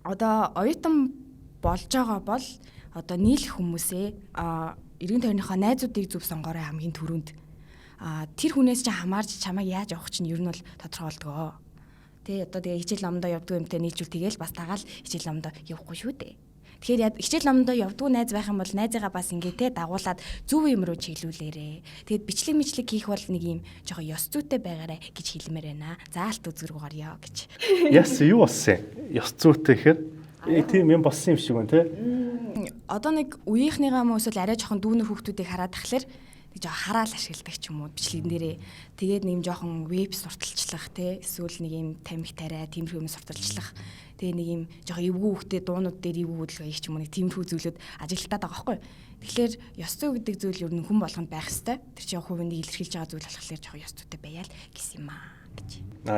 Одоо оюутан болж байгаа бол одоо нийлэх хүмүүсээ эргэн тойрныхоо найзуудыг зөв сонгоорой хамгийн түрүүнд. Тэр хүнээс ч хамаарч чамайг яаж авах чинь ер нь бол тодорхойлдгоо. Тэ одоо тэгээ хичээл номдоо явдгүй юмтай нийлжүүл тэгээл бас дагаал хичээл номдоо явахгүй шүү дээ. Тэгэхээр хичээл номдоо явдгүй найз байх юм бол найзыгаа бас ингээ тэ дагуулад зөв юм руу чиглүүлээрэ. Тэгээд бичлэг хийх бол нэг юм жоохон ёс зүйтэй байгаарэ гэж хэлмээр байна. За Алтан үзэг рүү гарьё гэж. Яс юу болсон? Ёс зүйтэй гэхээр тийм юм болсон юм шиг байна те. Одоо нэг үеийнхнийгаа мөн эсвэл арай жоохон дүүнер хүүхдүүдийг хараад тахлаар нэг жоохон хараал ашигладаг ч юм уу бичлэгэн дээрээ. Тэгээд нэг юм жоохон веб сурталчлах те эсвэл нэг юм тамхи тариа тиймэрхүү юм сурталчлах. Тэгээ нэг юм жоохон эвгүй хүүхдэд дуунууд дээр эвгүй хөдөлгөөн хийх ч юм уу нэг тиймэрхүү зүйлүүд ажилтаад байгаа байхгүй. Тэгэхээр ёс зүй гэдэг зүйл ер нь хүн болгонд байх хэвээр. Тэр чинь хувийн илэрхийлж байгаа зүйл болохоор жоохон ёс зүйтэй байяал гэсэн юм аа гэж.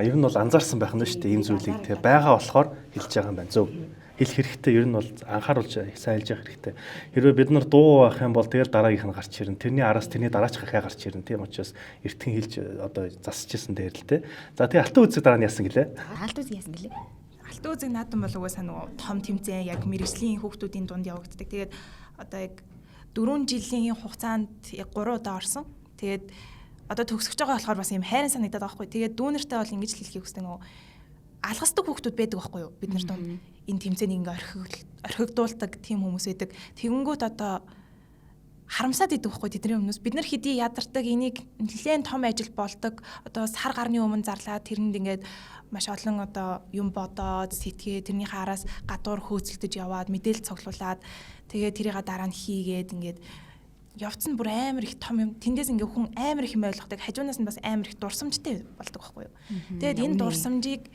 Ер нь бол анзаарсан байх нь шүү дээ ийм зүйлийг те байгаа болохоор хэлж байгаа юм байна. Зөв. Хэлэх хэрэгтэй ер нь бол анхааруулж сайн хэлж явах хэрэгтэй. Хэрвээ бид нар дуу авах юм бол тэгэл дараагийнх нь гарч ирнэ. Тэрний араас тэрний дараач хахаа гарч ирнэ. Тийм учраас эртхэн хэлж одоо засчихсан дээр л те. За тэгээ Алтан үзэг дараа нь яасан гэлээ? Алтан үзэг яасан гэлээ? Алтан үзэг наадам бол угаасаа нөгөө том тэмцээн яг мэрэгжлийн хүүхдүүдийн дунд явагддаг. Тэгээд одоо яг 4 жилийн хугацаанд 3 удаа орсон. Тэгээд одоо төгсөж байгаа болохоор бас юм хайрын санагдаад байгаа байхгүй. Тэгээд дүүнертэй бол ингэж хэлхийг хүсдэг нөгөө алгасдаг хүүхдүүд байдаг байхгүй юу? Бид нар дунд энэ тэмцээнийг ингээ орхигдуулдаг тийм хүмүүс байдаг. Тэгэнгүүт одоо харамсаад идэв байхгүй тэдний өмнөөс бид нар хэдий ядардаг энийг нэлээд том ажил болдог. Одоо сар гарны өмнө зарлаад тэрэнд ингээд маш олон одоо юм бодоод сэтгээ тэрнийхээ араас гадуур хөөцөлдөж яваад мэдээлэл цуглуулад тэгээ тэрийг дараа нь хийгээд ингээд явцсан бүр амар их том юм. Тэндээс ингээ хүн амар их юм ойлгохдаг. Хажуунаас нь бас амар их дурсамжтай болдог байхгүй юу? Тэгээд энэ дурсамжийг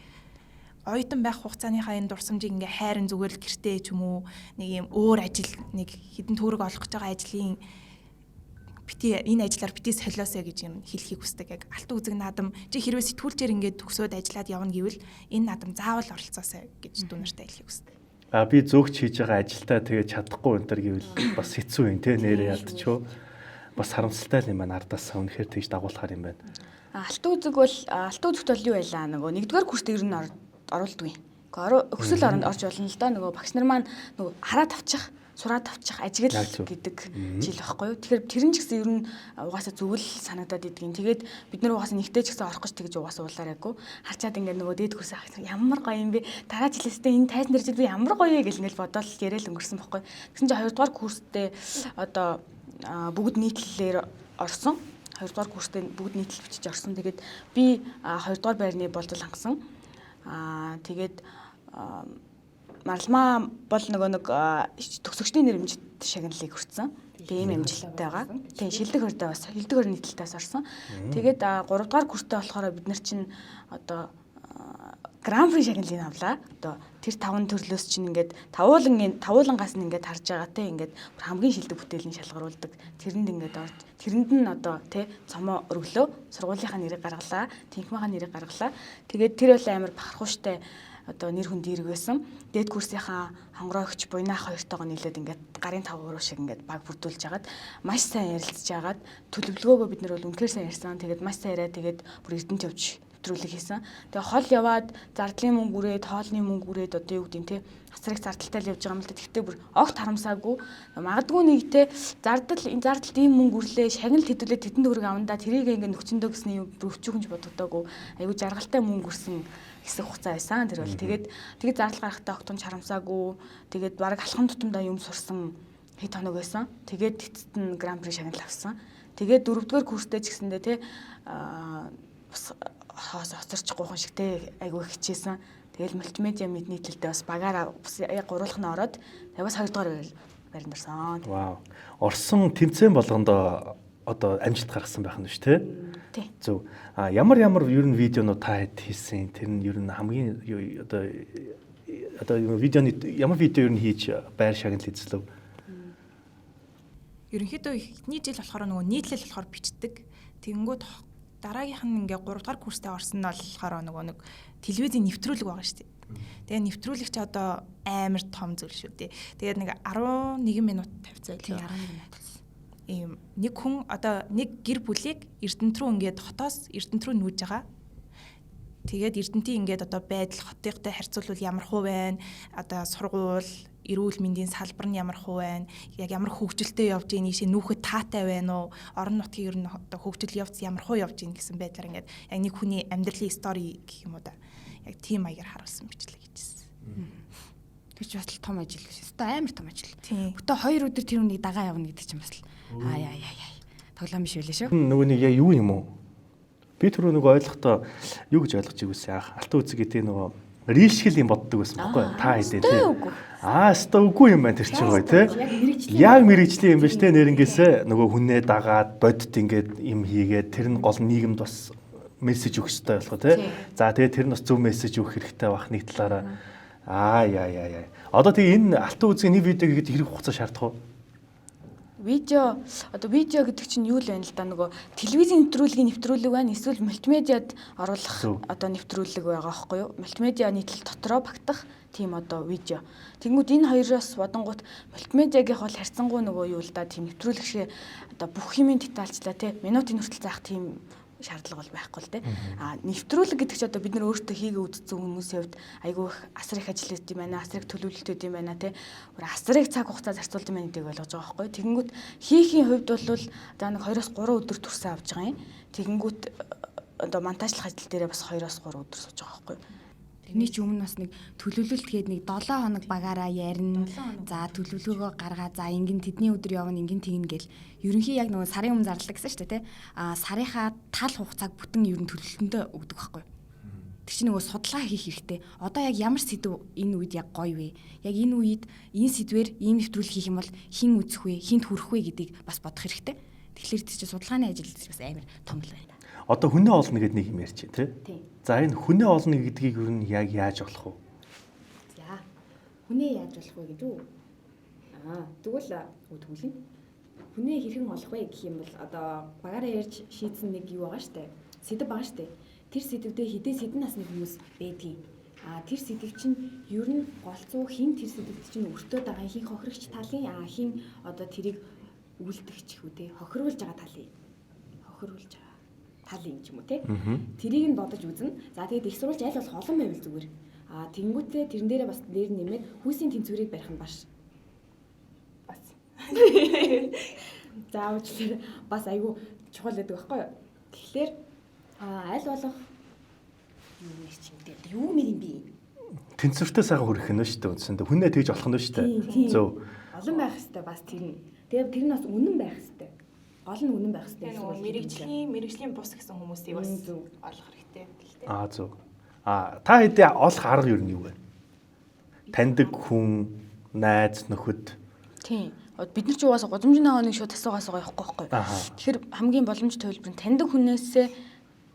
оюутан байх хугацааныхаа энэ дурсамжийг ингээ хайрын зүгээр л гэртээ ч юм уу нэг юм өөр ажил нэг хідэн төгрөг олох гэж байгаа ажлын энэ ажлаар бити солиосоо гэж юм хэлхийг хүсдэг. Яг Алтан үзэг наадам чи хэрвээ сэтгүүлчээр ингээ төгсөөд ажиллаад явна гэвэл энэ наадам заавал оролцоосоо гэж дүүнэртэй хэлхийг хүсдэг. Би зөөгч хийж байгаа ажилдаа тэгээ чадахгүй энэ төр гэвэл бас хэцүү юм те нэрээ ялдчихөө. бас харамсалтай юм байна. Ардаас үнэхээр тэгж дагуулхаар юм байна. Алтан үзэг бол юу байлаа нөгөө нэгдүгээр курст ер нь оруулдгүй. Өксөл оронд орж болно л доо нөгөө багш нар маань нөгөө хараад авчих, сураад авчих ажигл гэдэг жил байхгүй юу. Тэгэхээр тэр нь ч гэсэн ер нь угаасаа зөвл санагдаад идэгин. Тэгээд бид нар угаасаа нэгтэй ч гэсэн орох гэж тэгж угаасаа уулаарайгүй. Харчаад ингээд нөгөө дээд курс ахих ямар гоё юм бэ? Дараа жилээсээ энэ тайзан дэржид би ямар гоё юм гэл ингээд бодоол яриад өнгөрсөн байхгүй. Тэгсэн чинь 2 дугаар курстээ одоо бүгд нийтлэлээр орсон. 2 дугаар курстээ бүгд нийтлэл бичиж орсон. Тэгээд би 2 дугаар байрны болдол хангасан. Тэгээд марламаа бол нэг төгсөгчдийн нэрмжит шагналыг хүртсэн. Тэгээ ийм амжилттай байгаа. Тэгээ шилдэг хордоо бас шилдэг хорны нийтлэлтээс орсон. Тэгээд 3 дугаар курстэй болохоор бид нар чинь одоо гран-при шагналыг авлаа. Одоо тэр 5 төрлөөс чинь ингээд тавуулангаас нь ингээд харж байгаа те ингээд хамгийн шилдэг бүтээлийн шалгаруулдаг. Тэрэнд ингээд орж тэрэнд нь одоо те цомоо өргөлөө сургуулийнхаа нэрийг гаргалаа, тэнхмээхаа нэрийг гаргалаа. Тэгээд тэр бол амар бахархууштай одоо нэр хүн дээрэг байсан. Дээд курсынхаа хонгорооч буйнаах хоёртойгоо нийлээд ингээд гарын тавгуур шиг ингээд баг бүрдүүлж хагаад маш сайн ярилцж хагаад төлөвлөгөөгөө бид нар бол үнэхээр сайн ярьсан. Тэгээд маш сайн яриа тэгээд бүр эрдэнэт явж нэвтрүүлэг хийсэн. Тэгээ хол яваад зардлын мөнгө үрээд, хоолны мөнгө үрээд одоо юу гэдэг нь те асрыг зардалтай л явж байгаа юм л да. Тэгтээ бүр огт харамсаагүй. Магадгүй нэг те энэ зардалд ийм мөнгө үрлээ, шагнал хэдүүлээ тетэн төгрөг авандаа тэрийг ингээд нөхцөндөө гэсний юм өвчүүгнж бодогдоогүй. Айгу жаргалтай мөнгө үрсэн хэсэг хугацаа байсан. Тэр бол тэгээд зардал гарахтаа огтомж харамсаагүй. Тэгээд бараг алхам тутамдаа юм сурсан хэд хоног байсан. Тэгээд эцэст нь гран-при шагнал авсан. Тэгээд 4-р курстэй ч гэсэндээ те хоос оцорч гуйхан шиг те айгүй хичээсэн. Тэгэл мультимедиа нийтлэлдээ бас багаараа яг гурвуулах нь ороод тэгээ бас 2 дугаар байранд орсон. Вау. Орсон тэмцээн болгондоо одоо амжилт гаргасан байх нь шүү те. Зөв. Ямар ер нь видеонууд та хэд хийсэн? Тэр нь ер нь хамгийн одоо видеоны ямар видео ер нь хийж байр шагнал эзлэв? Ерөнхийдөө эхний жил болохоор нөгөө нийтлэл болохоор бичдэг. Тэгэнгүүт дараагийнх нь ингээ 3 дугаар курстэй орсон нь болохоор нэг телевизийн нэвтрүүлэг байгаа шүү дээ. Тэгээ нэвтрүүлэгч одоо амар том зүйл шүү дээ. Тэгээд нэг 11 минут тавьцаа илүү. 11 минут. Ийм нэг хүн одоо нэг гэр бүлийг Эрдэнэт рүү ингээд хотоос Эрдэнэт рүү нүүж байгаа. Тэгээд Эрдэнэтийн ингээд одоо байдал хотынхтай харьцуулбал ямар хуу байна? Одоо сургууль, эрүүл мэндийн салбар нь ямар хуу байна? Яг ямар хөгжилтэй явж ийн ийшээ нүүхэд таатай байна уу? Орон нутгийн ер нь одоо хөгжил явц ямар хуу явж ийн гэсэн байдлаар ингээд яг нэг хүний амьдралын стори гэх юм уу да. Яг тийм маягаар харуулсан бичлэг хийжсэн. Тэр ч бас том ажил биш. Өстой амар том ажил. Бүтэ 2 өдөр тэр үнийг дагаа явна гэдэг чинь бас яа. Тоглоом биш байлээ шүү. Нөгөө нэг яа юу юм уу? Би түрүү нөгөө ойлгохдоо юу гэж ойлгож игүйсэн яах. Алтан үзэг гэдэг нөгөө рилшгэл юм боддог байсан байхгүй юу? Та хэдэ тий. Өстой үгүй юм байна тэр чинь гоё тий. Яг мэрэгжлийн юм биш тий нэрнгээсээ нөгөө хүнээ дагаад бодит ингээд юм хийгээд тэр нь гол нийгэмд бас мессеж өгөх хэрэгтэй болох тий. За тэгээд тэр нь бас зөв мессеж өгөх хэрэгтэй байх нэг талаараа. Яа. Одоо тэгээ энэ алтан үзгийн нэг видео хийхэд хэрэг хугацаа шаардах уу? Видео гэдэг чинь юу л байна л да нөгөө телевизийн нэвтрүүлэг байна эсвэл мультимедиад оруулах одоо нэвтрүүлэг байгаа байхгүй юу? Мультимедиа нийтлэл дотроо багтах тийм одоо видео. Тэгмүүд энэ хоёроос бодонгууд мультимедиагийнх бол харьцангуй нөгөө юу л да тийм нэвтрүүлэг шиг одоо бүх юмын детальчлаа тий минутын хүртэл заах тийм шаардлага бол байхгүй л дээ. Нэвтрүүлэг гэдэг чинь одоо бид нар өөртөө хийгээ үзсэн хүмүүсийн хувьд айгүй их асар их ажил хийдэг юм байна, асар их төлөвлөлт хийдэг юм байна тий. Асар их цаг хугацаа зарцуулдаг юм байна гэдгийг ойлгож байгаа байхгүй. Тэгэнгүүт хийхийн хувьд бол за нэг 2-3 өдөр төрсөн авч байгаа юм. Тэгэнгүүт одоо монтажлах ажил дээрээ бас 2-3 өдөр сууж байгаа байхгүй. Тэрний ч өмнө бас нэг төлөвлөлт гээд нэг 7 хоног багаараа ярина. За төлөвлөгөөгөө гаргаа. За ингэн тэдний өдөр явна, ингэн тэгнэ гэл. Ерөнхий яг нөгөө сарын өмнө зарлаг гэсэн шүү дээ, тий. Сарынхаа тал хугацааг бүтэн ер нь төлөвлөлтөндөө өгдөг байхгүй. Тэр чинь нөгөө судалгаа хийх хэрэгтэй. Одоо яг ямар сэдв энэ үед яг гоё вэ? Яг энэ үед энэ сэдвэр ийм нэвтрүүлэг хийх юм бол хэн үзэх вэ? Хинт хүрэх вэ гэдгийг бас бодох хэрэгтэй. Тэгэхээр тийч судалгааны ажил бас амар том л байна. Одоо хүнээ олно гэдэг нэг юм ярьж байна тий. За энэ хүнээ олно гэдгийг юу нь яг яаж олох вэ? За хүнээ яаж олох вэ гэдэг үү? Тэгвэл үтгүүлнэ. Хүнээ хэрхэн олох вэ гэх юм бол одоо багаараа ярьж шийдсэн нэг юу байгаа штэ. Сэдв байгаа штэ. Тэр сэдвдээ хэдэн сэдэн насны хүмүүс байдгийг. Тэр сэдв чинь ер нь голцоо хин тэр сэдвд чинь өртөөд байгаа хин хохирогч талын хин одоо тэрийг үйлдэгч хүү те хохируулж байгаа талын юм ч юм уу те. Тэрийг нь бодож үзнэ. За тэгээд их сурвалж аль болох олон байвал зүгээр. Тэнгүүтээ тэрэн дээрээ бас нэр нэмээд хүүсийн тэнцвэрийг барих нь бас. За уучлаарай. Бас айгүй чухал гэдэг байхгүй юу? Тэгэхээр аль болох юу мэр юм бэ? Тэнцвэртэй сайхан хүрэх нь шүү дээ үндсэндээ. Хүнээ тэгж олох нь шүү дээ. Зөв. Олон байх хэвээр бас тэр нь. Тэгээд тэр нь бас үнэн байх хэвээр. Гол нь үнэн байх хэвээр. Мэргэжлийн бус гэсэн хүмүүсийг бас олох хэрэгтэй юм л дээ. Зөв. Та хэдий олох арга юу вэ? Таньдаг хүн, найз, нөхөд. Тийм. Бид нар ч угаасаа гудамжны хааны шууд асуугаас байгаа байхгүй. Тэгэхээр хамгийн боломжтой төлбөр нь таньдаг хүнээсээ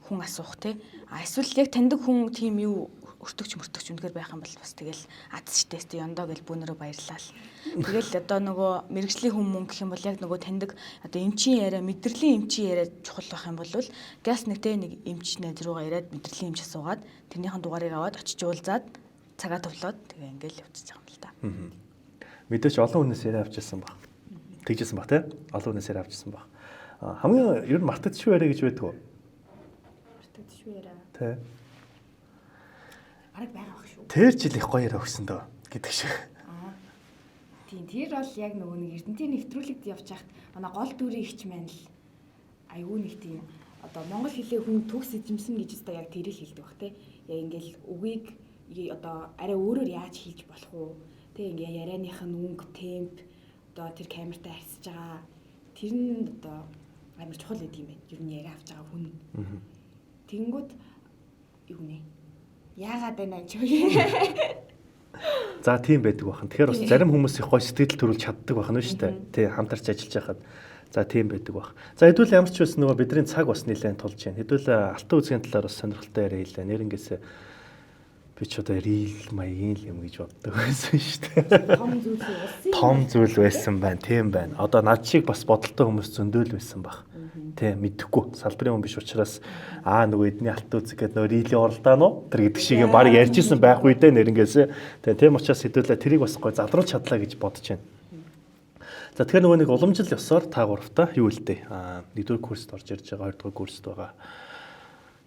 хүн асуух тий. Эсвэл яг таньдаг хүн тийм юу өртөгч үнэхээр байх юм бол бас тэгэл аз штэ ёндоо гэл бүүнөрөө баярлаа л. Тэгэл одоо нөгөө мэрэгжлийн хүмүүс гэх юм бол яг нөгөө таньдаг одоо эмчийн яриа, мэдрэлийн эмчийн яриа чухал байх юм бол газ нэг эмч найз руугаа ирээд мэдрэлийн эмч асуугаад тэрнийхэн дугаарыг аваад очиж уулзаад цагаа төвлөөд тэгээ ингээл явчихж байгаа юм л да. Мэдээч олон хүнээс яриа авчихсан баг. Тэгжсэн баг тий. Олон хүнээс яриа авчихсан баг. Хамгийн ер нь мартагдшгүй яриа гэж байдаг уу? Мартагдшгүй яриа. Тий. Арга байгаа байх шүү. Тэр жил их гоё яриа өгсөн дөө гэдэг шиг. Тийм тэр бол яг нөгөө нэг Эрдэнтийн нэвтрүүлэгт явж хахад манай гол дүрийн ихч маань л айгүй нэг тийм одоо монгол хэлээ хүн төгс эзэмсэн гэж өстой яг тэрийг хэлдэг баг тий. Яг ингээл үгийг одоо арай өөрөөр яаж хийж болох уу? Тэ ингээ ярианых нь өнгө, темп одоо тэр камертаа харьцаж байгаа. Тэр нь одоо амар чухал гэдэг юм байна. Ер нь яриа авч байгаа хүн. Тэнгүүд юу нэ? Яагаад байна ч юу. За тийм байдаг бахан. Тэгэхээр бас зарим хүмүүс их гоё сэтгэл төрүүлж чаддаг бахан шүү дээ. Тий хамтарч ажиллаж байхад. За тийм байдаг бах. За хэдүүл ямар ч байсан нөгөө бидний цаг бас нэлээд тулж байна. Хэдүүл алтан үзгийн талаар бас сонирхолтой яриа хэлээ. Нэрнгээсээ би ч одоо рил маягийн юм гэж боддог байсан шүү дээ. Том зүйл байсан байна. Тийм байна. Одоо над шиг бас бодолтой хүмүүс зөндөөл байсан баг. Тэ мэдэхгүй. Салбарын хүн биш учраас нөгөө эдний алтан үзэг гэдэг нөгөө рилийн оролдоо нөө тэр гэдэг шиг юм баг ярьжсэн байх үедээ нэрнгээсээ. Тийм учраас хэдүүлээ тэрийг бас гой залруулж чадлаа гэж бодож байна. За тэгэхээр нөгөө нэг уламжил ёсоор та гуравтаа юу хэлтэй? Нэгдүгээр курст орж ирж байгаа, хоёрдугаар курст байгаа.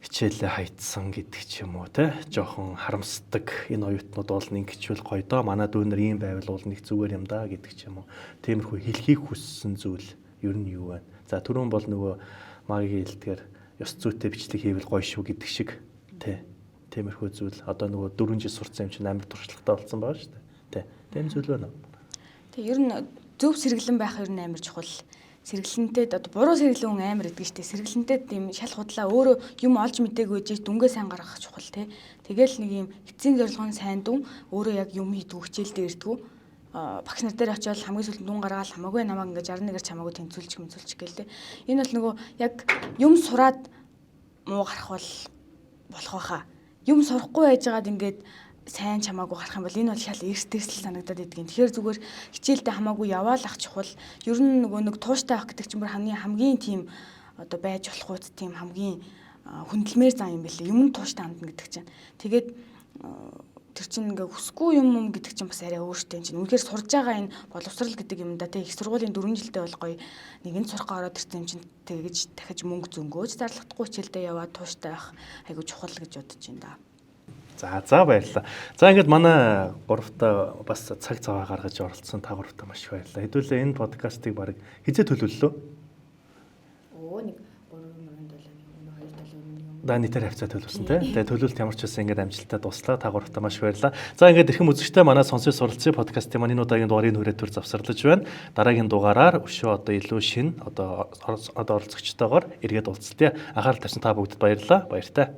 Хичээлээ хайцсан гэдэг ч юм уу те жоохон харамсдаг энэ оюутнууд бол нэг хичээл гоё доо манай дүүнэр ийм байвал бол нэг зүгээр юм да гэдэг ч юм уу тиймэрхүү хэлхийг хүссэн зүйл ер нь юу вэ? За түрүүн бол нөгөө магийн хэлдгээр ёс зүйтэй бичлэг хийвэл гоё шүү гэдэг шиг те тиймэрхүү зүйл одоо нөгөө 4 жил сурцсан юм чинь амар туршлагатай болсон байгаа шүү дээ те тийм зүйл байна. Тэг ер нь зөв сэргэлэн байх ер нь амар чухал. Сэргэлэнтэй одоо буруу сэргэлэн хүн амар идэг штэ. Сэргэлэнтэй тийм шал худлаа өөрөө юм олж мэдээгүй жиж дүнгээ сайн гаргах чухал те. Тэгэл нэг юм эцсийн зорилгын сайн дүн өөрөө яг юм хийдгүү хичээлдээ ирдгүү. Багш нар дээр очиод хамгийн сүүлд дүн гаргаад хамаагүй намайг ингээ 61-аар чамаагүй тэнцүүлчих гээл те. Энэ бол нөгөө яг юм сураад муу гарах бол болох байхаа. Юм сурахгүй байжгаад ингээд сайн чамаагүй гарах юм бол энэ бол шал эрсдэсэл санагдаад идэгин. Тэгэхээр зүгээр хичээлдээ хамаагүй яваал ах чухал. Ер нь нөгөө нэг тууштай авах гэдэг чинь бүр хамгийн тийм одоо байж болох үст тийм хамгийн хүндлэмээр зан юм бэлээ. Юм тууштай хандна гэдэг чинь. Тэгээд тэр чинь ингээ хүсгүй юм гэдэг чинь бас арай өөртөө чинь. Үнэхээр сурж байгаа энэ боловсрал гэдэг юм да тий их сургуулийн 4 жилдээ бол гоё нэгэн сурхаа ороод ирсэн юм чинь тэгэж дахиж мөнгө зөнгөөж зарлахдаггүй хичээлдээ яваад тууштай байх айгу чухал гэж бодож байна да. За баярлалаа. За ингээд манай гуравтаа бас цаг цаваа гаргаж оролцсон та гуравтаа маш их баярлалаа. Хэдүүлээ энэ подкастыг баг хизээ төлөвлөлөө? Нэг 3 Да нийтээр хавцаа төлөвлөсөн тий. Тэгээ төлөвлөлт ямар ч байсан ингээд амжилттай дуслаа. Та гуравтаа маш баярлалаа. За ингээд эрхэм үзэгчтэй манай сонсож суралцсан подкастын маань энэ удаагийн дугаарыг хүрээд төр завсарлаж байна. Дараагийн дугаараар өшөө одоо илүү шин одоо оролцогчтойгоор эргээд уулзалтыг анхаарал тавьсан та бүгдэд баярлалаа. Баяртай.